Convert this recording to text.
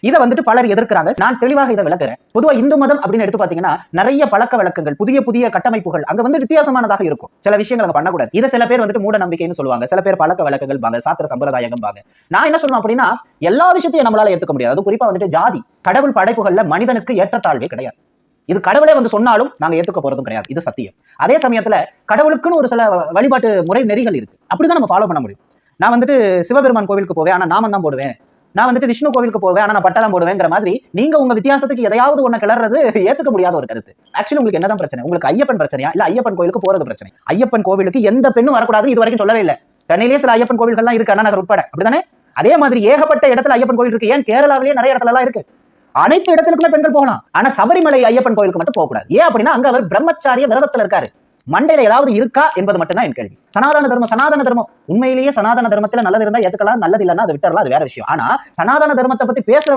இதை வந்துட்டு பலர் எதிர்க்கிறாங்க. நான் தெளிவாக இதை விளக்குறேன். பொதுவா இந்து மதம் அப்படின்னு எடுத்து பாத்தீங்கன்னா நிறைய பழக்க வழக்கங்கள், புதிய புதிய கட்டமைப்புகள் அங்க வந்து வித்தியாசமானதாக இருக்கும். சில விஷயங்கள் அங்க பண்ணக்கூடாது. இதை சில பேர் வந்துட்டு மூட நம்பிக்கைன்னு சொல்லுவாங்க, சில பேர் பழக்க வழக்கங்கள் பாங்க, சாத்திர சம்பிரதாயங்கள் பாங்க. நான் என்ன சொல்லுவேன் அப்படின்னா, எல்லா விஷயத்தையும் நம்மளால ஏத்துக்க முடியாது. அது குறிப்பா வந்துட்டு ஜாதி, கடவுள் படைப்புகள்ல மனிதனுக்கு ஏற்றத்தாழ்வே கிடையாது. இது கடவுளே வந்து சொன்னாலும் நாங்க ஏத்துக்க போறதும் கிடையாது. இது சத்தியம். அதே சமயத்துல கடவுளுக்குன்னு ஒரு சில வழிபாட்டு முறை நெறிகள் இருக்கு. அப்படிதான் நம்ம ஃபாலோ பண்ண முடியும். நான் வந்துட்டு சிவபெருமான் கோவிலுக்கு போவேன், ஆனா நாமம் தான் போடுவேன். நான் வந்துட்டு விஷ்ணு கோவிலுக்கு போவேன், ஆனா நான் பட்டை தான் போடுவேங்கிற மாதிரி நீங்க உங்க வித்தியாசத்துக்கு எதையாவது ஒண்ணு கிளறது ஏத்துக்க முடியாத ஒரு கருத்து. ஆக்சுவலி உங்களுக்கு என்னதான் பிரச்சனை? உங்களுக்கு ஐயப்பன் பிரச்சனையா, இல்ல ஐயப்பன் கோவிலுக்கு போறது பிரச்சனை? ஐயப்பன் கோவிலுக்கு எந்த பெண்ணும் வரக்கூடாதுன்னு இது வரைக்கும் சொல்லவே இல்லை. சென்னையிலேயே சில ஐயப்பன் கோவில்கள்லாம் இருக்கு, அண்ணா நகர் உட்பட. அப்படிதானே? அதே மாதிரி ஏகப்பட்ட இடத்துல ஐயப்பன் கோவில் இருக்கு. ஏன் கேரளாவிலேயே நிறைய இடத்துல எல்லாம் இருக்கு. அனைத்து இடத்துக்குமே பெண்கள் போகலாம். ஆனா சபரிமலை ஐயப்பன் கோயிலுக்கு மட்டும் போகக்கூடாது. ஏன் அப்படின்னா அங்க அவர் பிரம்மச்சாரிய விரதத்துல இருக்காரு. மண்டையில ஏதாவது இருக்கா என்பது மட்டும்தான் என் கேள்வி. சனாதன தர்மம் உண்மையிலேயே சனாதன தர்மத்துல நல்லது இருந்தா ஏத்துக்கலாம், நல்லது இல்லைன்னா அதை விட்டுறலாம், அது வேற விஷயம். ஆனா சனாதன தர்மத்தை பத்தி பேசுற